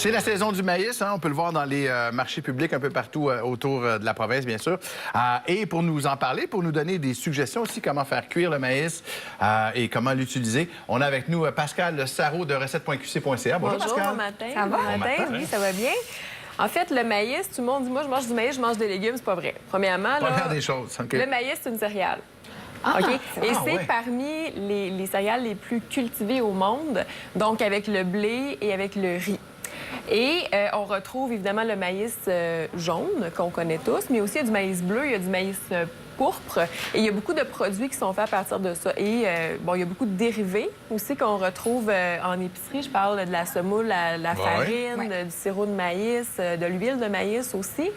C'est la saison du maïs, hein? On peut le voir dans les marchés publics un peu partout autour de la province, bien sûr. Et pour nous en parler, pour nous donner des suggestions aussi comment faire cuire le maïs et comment l'utiliser, on a avec nous Pascal Sarrault de recettes.qc.ca. Bonjour Pascal. Bon matin. Ça va? Bon matin, oui, ça va bien. En fait, le maïs, tout le monde dit, moi, je mange du maïs, je mange des légumes, c'est pas vrai. Premièrement, Première des choses. Okay. Le maïs, c'est une céréale. OK? Et c'est parmi les céréales les plus cultivées au monde, donc avec le blé et avec le riz. Et on retrouve évidemment le maïs jaune, qu'on connaît tous, mais aussi il y a du maïs bleu, il y a du maïs pourpre. Et il y a beaucoup de produits qui sont faits à partir de ça. Et bon, il y a beaucoup de dérivés aussi qu'on retrouve en épicerie. Je parle de la semoule, la farine, du sirop de maïs, de l'huile de maïs aussi.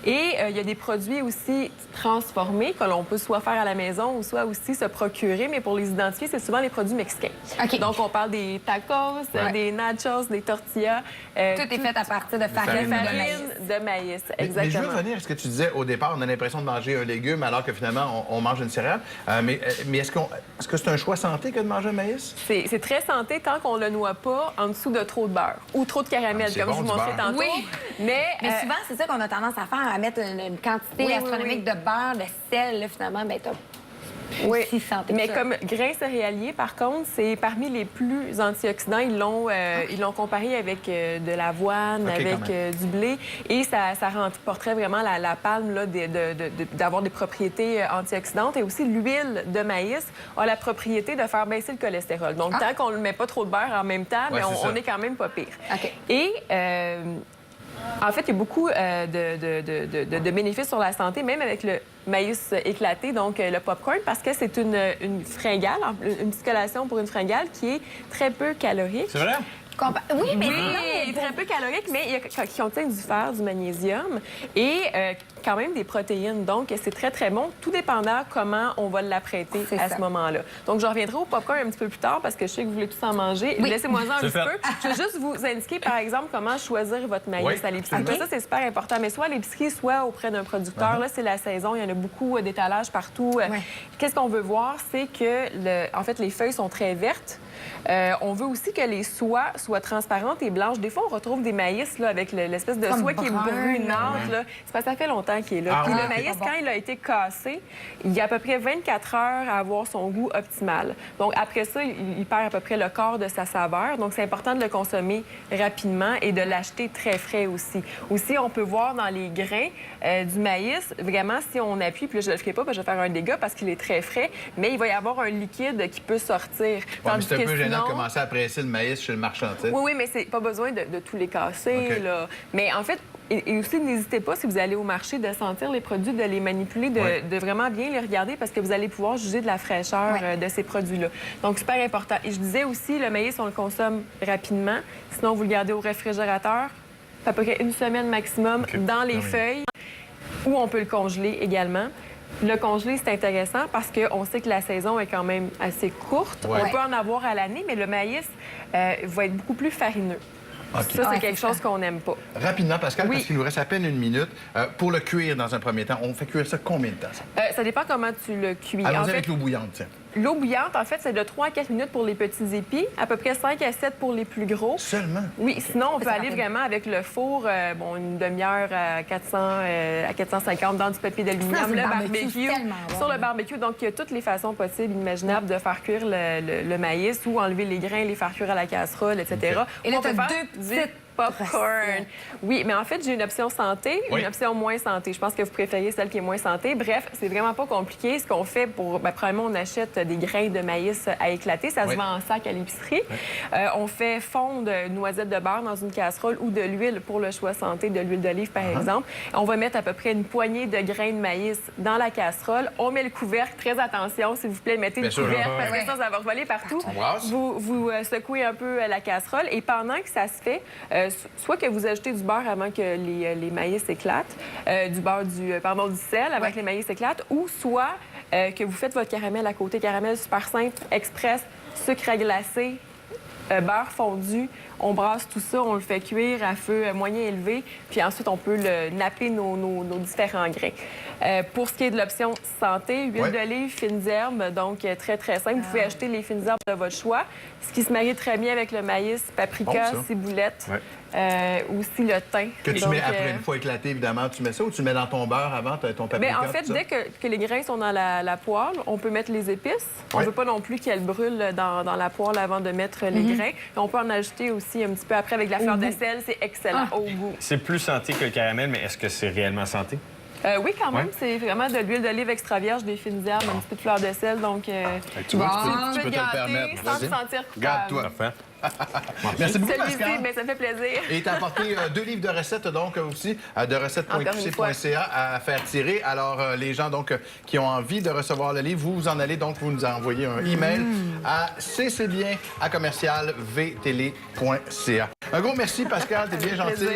Et il y a des produits aussi transformés que l'on peut soit faire à la maison ou soit aussi se procurer. Mais pour les identifier, c'est souvent les produits mexicains. Okay. Donc, on parle des tacos, des nachos, des tortillas. Tout est fait à partir de farine de maïs. Exactement. Mais je veux revenir à ce que tu disais au départ. On a l'impression de manger un légume alors que finalement, on mange une céréale. Mais est-ce que c'est un choix santé que de manger un maïs? C'est très santé tant qu'on ne le noie pas en dessous de trop de beurre ou trop de caramel, comme je vous montrais tantôt. Oui. Mais souvent, c'est ça qu'on a tendance à faire, à mettre une quantité astronomique de beurre, de sel. Là, finalement, bien, oui, mais comme grain céréalier, par contre, c'est parmi les plus antioxydants. Ils l'ont comparé avec de l'avoine, avec du blé, et ça remporterait vraiment la palme d'avoir des propriétés antioxydantes. Et aussi, l'huile de maïs a la propriété de faire baisser le cholestérol. Donc, tant qu'on ne met pas trop de beurre en même temps, mais on est quand même pas pire. Et en fait, il y a beaucoup de bénéfices sur la santé, même avec le maïs éclaté, donc le popcorn, parce que c'est une fringale, une petite collation pour une fringale qui est très peu calorique. C'est vrai? Oui, mais il est très peu calorique, mais qui contient du fer, du magnésium et quand même des protéines. Donc, c'est très, très bon, tout dépendant comment on va l'apprêter à ce moment-là. Donc, je reviendrai au popcorn un petit peu plus tard parce que je sais que vous voulez tous en manger. Oui. Laissez-moi en un petit peu. Je vais juste vous indiquer, par exemple, comment choisir votre maïs à l'épicerie. Ça, c'est super important. Mais soit à l'épicerie, soit auprès d'un producteur. Là, c'est la saison. Il y en a beaucoup d'étalages partout. Qu'est-ce qu'on veut voir? C'est que, en fait, les feuilles sont très vertes. On veut aussi que les soies soient transparentes et blanches. Des fois, on retrouve des maïs là, avec l'espèce de soie qui est brunante. C'est parce que ça fait longtemps qu'il est là. Puis le maïs, quand il a été cassé, il y a à peu près 24 heures à avoir son goût optimal. Donc, après ça, il perd à peu près le quart de sa saveur. Donc, c'est important de le consommer rapidement et de l'acheter très frais aussi. Aussi, on peut voir dans les grains du maïs, vraiment, si on appuie, puis là, je ne le ferai pas, je vais faire un dégât parce qu'il est très frais, mais il va y avoir un liquide qui peut sortir. C'est un peu gênant de commencer à presser le maïs chez le marchand. Oui, mais c'est pas besoin de tous les casser. Là. Mais en fait, et aussi, n'hésitez pas, si vous allez au marché, de sentir les produits, de les manipuler, de vraiment bien les regarder parce que vous allez pouvoir juger de la fraîcheur de ces produits-là. Donc, super important. Et je disais aussi, le maïs, on le consomme rapidement. Sinon, vous le gardez au réfrigérateur, à peu près une semaine maximum dans les feuilles, ou on peut le congeler également. Le congelé, c'est intéressant parce qu'on sait que la saison est quand même assez courte. On peut en avoir à l'année, mais le maïs va être beaucoup plus farineux. Ça, c'est quelque chose qu'on n'aime pas. Rapidement, Pascal, parce qu'il nous reste à peine une minute. Pour le cuire dans un premier temps, on fait cuire ça combien de temps? Ça dépend comment tu le cuis. Allons-y avec l'eau bouillante, tiens. L'eau bouillante, en fait, c'est de 3 à 4 minutes pour les petits épis, à peu près 5 à 7 pour les plus gros. Seulement? Oui, sinon, on peut aller vraiment avec le four, une demi-heure à 400, à 450 dans du papier d'aluminium, le barbecue, sur le barbecue. Donc, il y a toutes les façons possibles, imaginables, de faire cuire le maïs ou enlever les grains, les faire cuire à la casserole, etc. Et là, tu as deux petites popcorn. Oui, mais en fait, j'ai une option santé, une option moins santé. Je pense que vous préférez celle qui est moins santé. Bref, c'est vraiment pas compliqué. Ce qu'on fait pour... premièrement, on achète des grains de maïs à éclater. Ça se vend en sac à l'épicerie. On fait fondre une noisette de beurre dans une casserole ou de l'huile pour le choix santé, de l'huile d'olive, par exemple. On va mettre à peu près une poignée de grains de maïs dans la casserole. On met le couvercle. Très attention, s'il vous plaît, mettez le couvercle parce que ça va voler partout. Vous secouez un peu la casserole et pendant que ça se fait, soit que vous ajoutez du beurre avant que les maïs éclatent, du sel avant que les maïs éclatent, ou soit que vous faites votre caramel à côté. Caramel super simple, express, sucre à glacer, beurre fondu. On brasse tout ça, on le fait cuire à feu moyen élevé, puis ensuite, on peut napper nos différents grains. Pour ce qui est de l'option santé, huile d'olive, fines herbes, donc très, très simple. Vous pouvez acheter les fines herbes de votre choix. Ce qui se marie très bien avec le maïs, paprika, ciboulette. aussi le thym. Que tu Donc, mets après une fois éclaté, évidemment, tu mets ça ou tu mets dans ton beurre avant, ton paprika? Bien, en fait, tout ça? dès que les grains sont dans la poêle, on peut mettre les épices. On Ouais. ne veut pas non plus qu'elles brûlent dans la poêle avant de mettre les grains. Et on peut en ajouter aussi un petit peu après avec la fleur de sel. C'est excellent au goût. C'est plus santé que le caramel, mais est-ce que c'est réellement santé? Oui, quand même. Ouais. C'est vraiment de l'huile d'olive extra vierge, des fines herbes, un petit peu de fleur de sel. Donc, Tu vois, Bon, tu peux te le gâter permettre. sans se Vas-y. sentir coupable. Garde-toi. Parfait. Merci beaucoup, Celui-ci, Pascal. bien, ça me fait plaisir. Et tu as apporté 2 livres de recettes, donc, aussi, de Encore une recettes.qc.ca à faire tirer. Alors, les gens, donc, qui ont envie de recevoir le livre, vous en allez, donc, vous nous envoyez un email à ccbien@commercialvtele.ca. Un gros merci, Pascal, t'es bien gentil. plaisir.